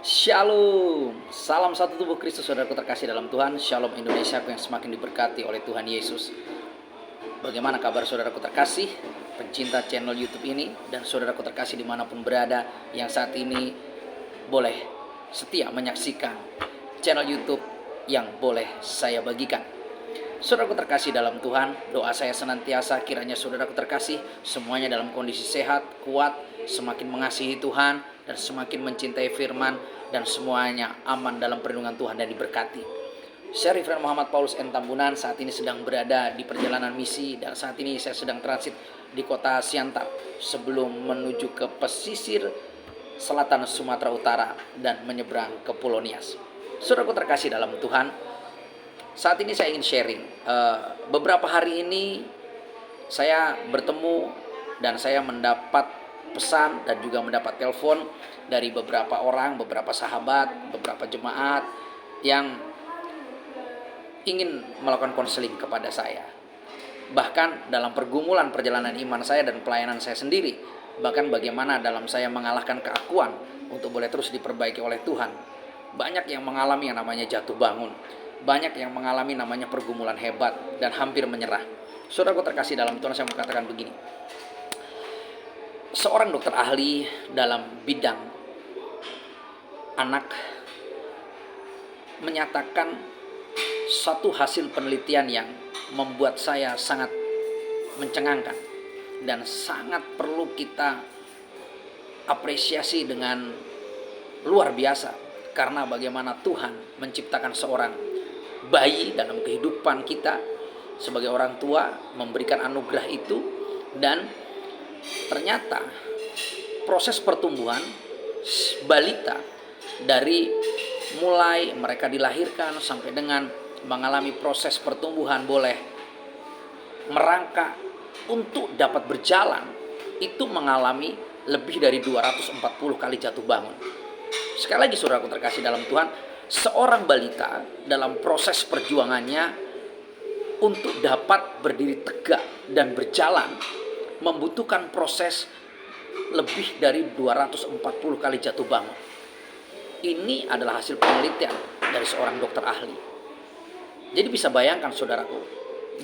Shalom, salam satu tubuh Kristus, saudaraku terkasih dalam Tuhan. Shalom Indonesia, aku yang semakin diberkati oleh Tuhan Yesus. Bagaimana kabar saudaraku terkasih, pencinta channel YouTube ini, dan saudaraku terkasih dimanapun berada yang saat ini boleh setia menyaksikan channel YouTube yang boleh saya bagikan. Saudaraku terkasih dalam Tuhan, doa saya senantiasa kiranya saudaraku terkasih semuanya dalam kondisi sehat, kuat, semakin mengasihi Tuhan, dan semakin mencintai firman, dan semuanya aman dalam perlindungan Tuhan dan diberkati. Saya Reverend Muhammad Paulus N. Tambunan saat ini sedang berada di perjalanan misi, dan saat ini saya sedang transit di kota Siantar sebelum menuju ke pesisir selatan Sumatera Utara dan menyeberang ke Pulau Nias. Saudaraku terkasih dalam Tuhan, saat ini saya ingin sharing. Beberapa hari ini saya bertemu dan saya mendapat pesan dan juga mendapat telepon dari beberapa orang, beberapa sahabat, beberapa jemaat yang ingin melakukan konseling kepada saya. Bahkan dalam pergumulan perjalanan iman saya dan pelayanan saya sendiri, bahkan bagaimana dalam saya mengalahkan keakuan untuk boleh terus diperbaiki oleh Tuhan. Banyak yang mengalami yang namanya jatuh bangun, banyak yang mengalami namanya pergumulan hebat dan hampir menyerah. Saudaraku terkasih dalam Tuhan, saya mau katakan begini. Seorang dokter ahli dalam bidang anak menyatakan satu hasil penelitian yang membuat saya sangat mencengangkan dan sangat perlu kita apresiasi dengan luar biasa, karena bagaimana Tuhan menciptakan seorang bayi dalam kehidupan kita sebagai orang tua, memberikan anugerah itu, dan ternyata proses pertumbuhan balita dari mulai mereka dilahirkan sampai dengan mengalami proses pertumbuhan boleh merangkak untuk dapat berjalan, itu mengalami lebih dari 240 kali jatuh bangun. Sekali lagi saudaraku terkasih dalam Tuhan, seorang balita dalam proses perjuangannya untuk dapat berdiri tegak dan berjalan membutuhkan proses lebih dari 240 kali jatuh bangun. Ini adalah hasil penelitian dari seorang dokter ahli. Jadi bisa bayangkan saudaraku,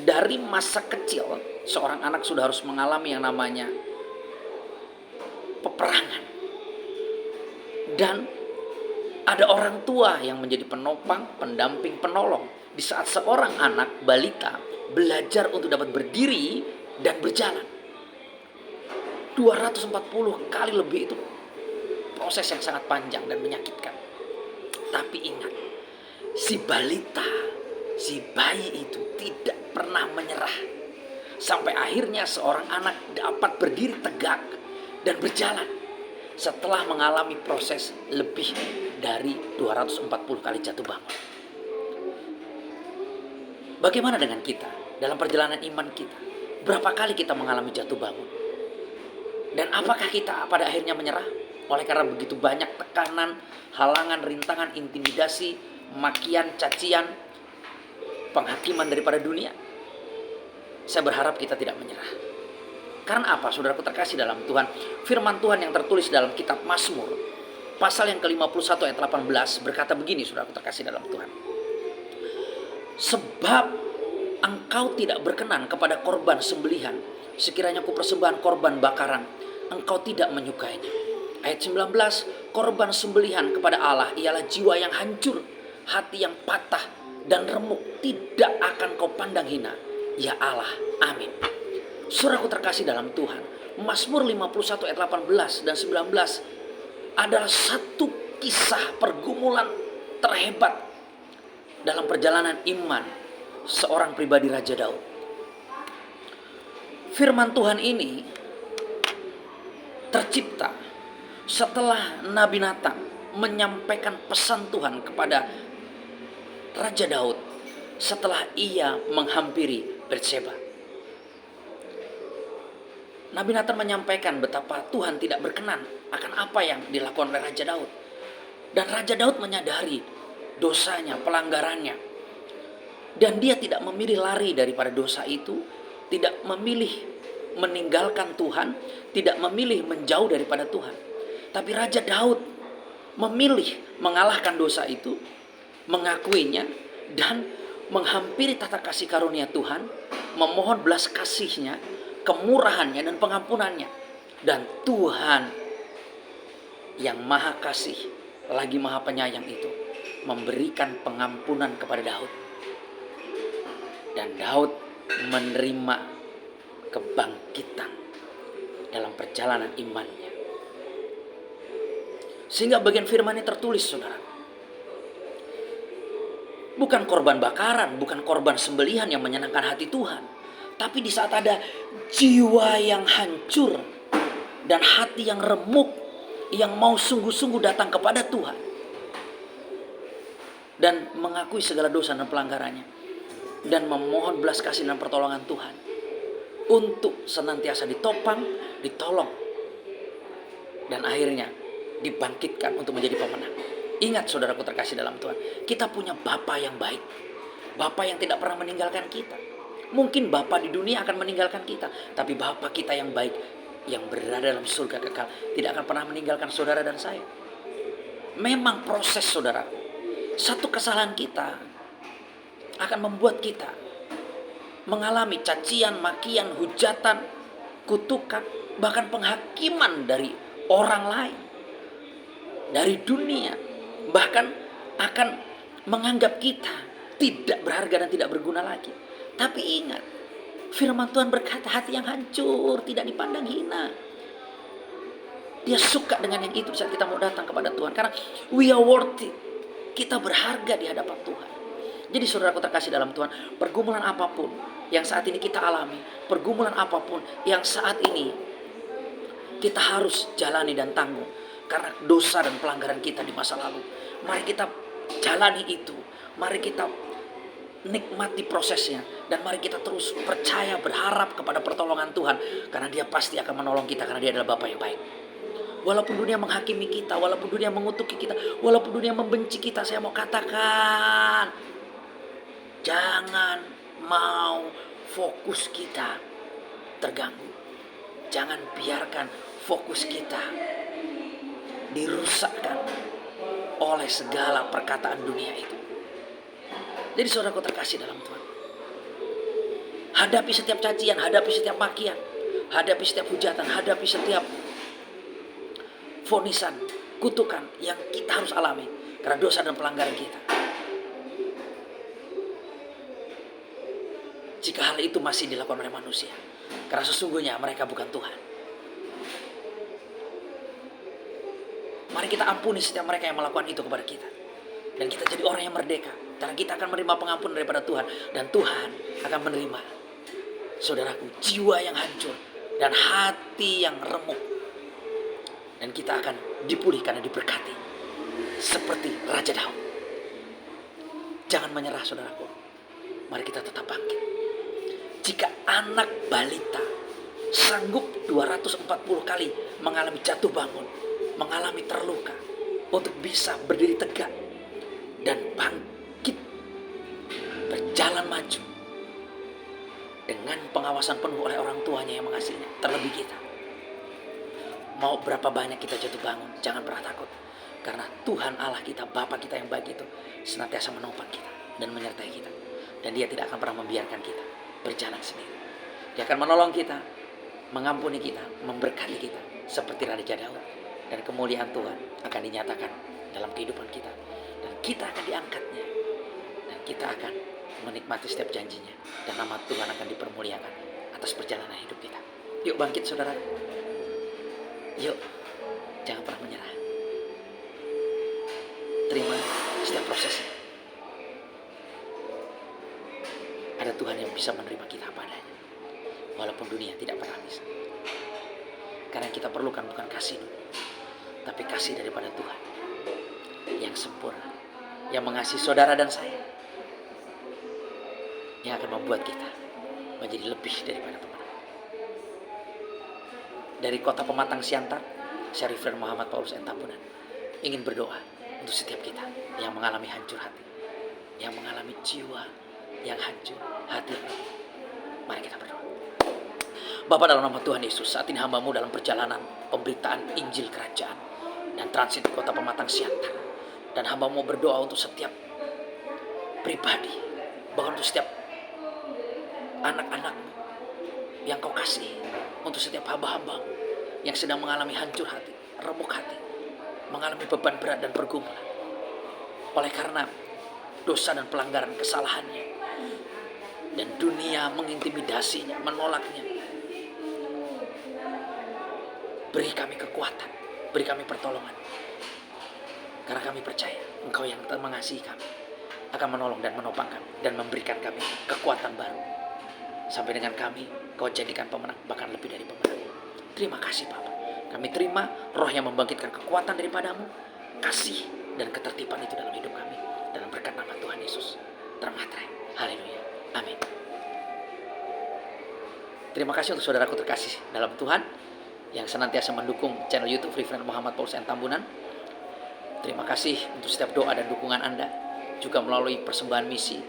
dari masa kecil seorang anak sudah harus mengalami yang namanya peperangan. Dan ada orang tua yang menjadi penopang, pendamping, penolong di saat seorang anak balita belajar untuk dapat berdiri dan berjalan. 240 kali lebih itu proses yang sangat panjang dan menyakitkan. Tapi ingat, si balita, si bayi itu tidak pernah menyerah. Sampai akhirnya seorang anak dapat berdiri tegak dan berjalan setelah mengalami proses lebih dari 240 kali jatuh bangun. Bagaimana dengan kita dalam perjalanan iman kita? Berapa kali kita mengalami jatuh bangun? Dan apakah kita pada akhirnya menyerah? Oleh karena begitu banyak tekanan, halangan, rintangan, intimidasi, makian, cacian, penghakiman daripada dunia. Saya berharap kita tidak menyerah. Karena apa? Saudaraku terkasih dalam Tuhan, firman Tuhan yang tertulis dalam kitab Mazmur pasal yang ke-51 ayat 18 berkata begini, saudaraku terkasih dalam Tuhan. Sebab engkau tidak berkenan kepada korban sembelihan, sekiranya ku persembahkan korban bakaran, engkau tidak menyukainya. Ayat 19, korban sembelihan kepada Allah ialah jiwa yang hancur, hati yang patah dan remuk, tidak akan kau pandang hina, ya Allah. Amin. Saudaraku terkasih dalam Tuhan, Mazmur 51 ayat 18 dan 19 adalah satu kisah pergumulan terhebat dalam perjalanan iman seorang pribadi Raja Daud. Firman Tuhan ini tercipta setelah Nabi Nathan menyampaikan pesan Tuhan kepada Raja Daud setelah ia menghampiri Batseba. Nabi Nathan menyampaikan betapa Tuhan tidak berkenan akan apa yang dilakukan oleh Raja Daud. Dan Raja Daud menyadari dosanya, pelanggarannya. Dan dia tidak memilih lari daripada dosa itu, tidak memilih meninggalkan Tuhan, tidak memilih menjauh daripada Tuhan. Tapi Raja Daud memilih mengalahkan dosa itu, mengakuinya, dan menghampiri tata kasih karunia Tuhan, memohon belas kasih-Nya, kemurahan-Nya dan pengampunannya. Dan Tuhan yang maha kasih lagi maha penyayang itu memberikan pengampunan kepada Daud. Dan Daud menerima kebangkitan dalam perjalanan imannya. Sehingga bagian firman ini tertulis, saudara. Bukan korban bakaran, bukan korban sembelihan yang menyenangkan hati Tuhan. Tapi di saat ada jiwa yang hancur dan hati yang remuk, yang mau sungguh-sungguh datang kepada Tuhan dan mengakui segala dosa dan pelanggarannya, dan memohon belas kasih dan pertolongan Tuhan untuk senantiasa ditopang, ditolong, dan akhirnya dibangkitkan untuk menjadi pemenang. Ingat saudaraku terkasih dalam Tuhan, kita punya Bapa yang baik, Bapa yang tidak pernah meninggalkan kita. Mungkin Bapa di dunia akan meninggalkan kita, tapi Bapa kita yang baik, yang berada dalam surga kekal, tidak akan pernah meninggalkan saudara dan saya. Memang proses, saudaraku, satu kesalahan kita akan membuat kita mengalami cacian, makian, hujatan, kutukan, bahkan penghakiman dari orang lain, dari dunia, bahkan akan menganggap kita tidak berharga dan tidak berguna lagi. Tapi ingat, firman Tuhan berkata, hati yang hancur tidak dipandang hina. Dia suka dengan yang itu saat kita mau datang kepada Tuhan, karena we are worthy. Kita berharga di hadapan Tuhan. Jadi saudaraku terkasih dalam Tuhan, pergumulan apapun yang saat ini kita alami, pergumulan apapun yang saat ini kita harus jalani dan tanggung karena dosa dan pelanggaran kita di masa lalu, mari kita jalani itu. Mari kita nikmati prosesnya, dan mari kita terus percaya, berharap kepada pertolongan Tuhan, karena Dia pasti akan menolong kita, karena Dia adalah Bapa yang baik. Walaupun dunia menghakimi kita, walaupun dunia mengutuki kita, walaupun dunia membenci kita, saya mau katakan, jangan mau fokus kita terganggu. Jangan biarkan fokus kita dirusakkan oleh segala perkataan dunia itu. Jadi saudaraku terkasih dalam Tuhan, hadapi setiap cacian, hadapi setiap makian, hadapi setiap hujatan, hadapi setiap fonisan, kutukan yang kita harus alami karena dosa dan pelanggaran kita. Jika hal itu masih dilakukan oleh manusia, karena sesungguhnya mereka bukan Tuhan. Mari kita ampuni setiap mereka yang melakukan itu kepada kita, dan kita jadi orang yang merdeka, karena kita akan menerima pengampunan daripada Tuhan, dan Tuhan akan menerima, saudaraku, jiwa yang hancur dan hati yang remuk. Dan kita akan dipulihkan dan diberkati seperti Raja Daud. Jangan menyerah, saudaraku. Mari kita tetap bangkit. Jika anak balita sanggup 240 kali mengalami jatuh bangun, mengalami terluka, untuk bisa berdiri tegak dan bangkit, berjalan maju dengan pengawasan penuh oleh orang tuanya yang mengasihinya, terlebih kita. Mau berapa banyak kita jatuh bangun, jangan pernah takut. Karena Tuhan Allah kita, Bapa kita yang baik itu, senantiasa menopang kita dan menyertai kita. Dan Dia tidak akan pernah membiarkan kita berjalan sendiri. Dia akan menolong kita, mengampuni kita, memberkati kita seperti Raja Daud. Dan kemuliaan Tuhan akan dinyatakan dalam kehidupan kita. Dan kita akan diangkatnya. Dan kita akan menikmati setiap janjinya. Dan nama Tuhan akan dipermuliakan atas perjalanan hidup kita. Yuk bangkit, saudara. Yuk, jangan pernah menyerah. Terima setiap prosesnya. Ada Tuhan yang bisa menerima kita apa adanya, walaupun dunia tidak pernah bisa. Karena yang kita perlukan bukan kasih, tapi kasih daripada Tuhan yang sempurna, yang mengasihi saudara dan saya, yang akan membuat kita menjadi lebih daripada pemenang. Dari kota Pematang Siantar, saya Reverend Muhammad Paulus N. Tambunan ingin berdoa untuk setiap kita yang mengalami hancur hati, yang mengalami jiwa yang hancur, hati yang remuk. Mari kita berdoa. Bapa, dalam nama Tuhan Yesus, saat ini hamba-Mu dalam perjalanan pemberitaan Injil Kerajaan, dan transit di kota Pematang Siantar. Dan hamba mau berdoa untuk setiap pribadi, bahkan untuk setiap anak-anak yang kau kasih, untuk setiap hamba-hamba yang sedang mengalami hancur hati, remuk hati, mengalami beban berat dan pergumulan oleh karena dosa dan pelanggaran kesalahannya, dan dunia mengintimidasinya, menolaknya. Beri kami kekuatan, beri kami pertolongan, karena kami percaya Engkau yang mengasihi kami akan menolong dan menopang kami dan memberikan kami kekuatan baru, sampai dengan kami Kau jadikan pemenang, bahkan lebih dari pemenang. Terima kasih Bapa. Kami terima roh yang membangkitkan kekuatan daripadamu, kasih dan ketertiban itu dalam hidup kami, dalam berkat nama Tuhan Yesus termaterai. Haleluya. Amin. Terima kasih untuk saudaraku terkasih dalam Tuhan yang senantiasa mendukung channel YouTube Free Friend Muhammad Paulus N. Tambunan. Terima kasih untuk setiap doa dan dukungan Anda, juga melalui persembahan misi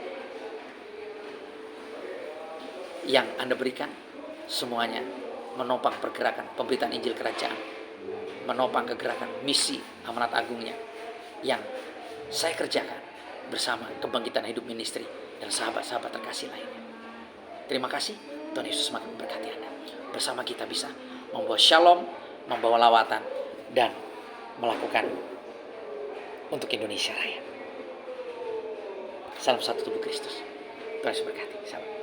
yang Anda berikan. Semuanya menopang pergerakan pemberitaan Injil Kerajaan, menopang kegerakan misi amanat agungnya yang saya kerjakan bersama Kebangkitan Hidup Ministry dan sahabat-sahabat terkasih lainnya. Terima kasih. Tuhan Yesus semakin memberkati Anda. Bersama kita bisa membawa shalom, membawa lawatan, dan melakukan untuk Indonesia Raya. Salam satu tubuh Kristus. Tuhan Yesus berkati. Salam.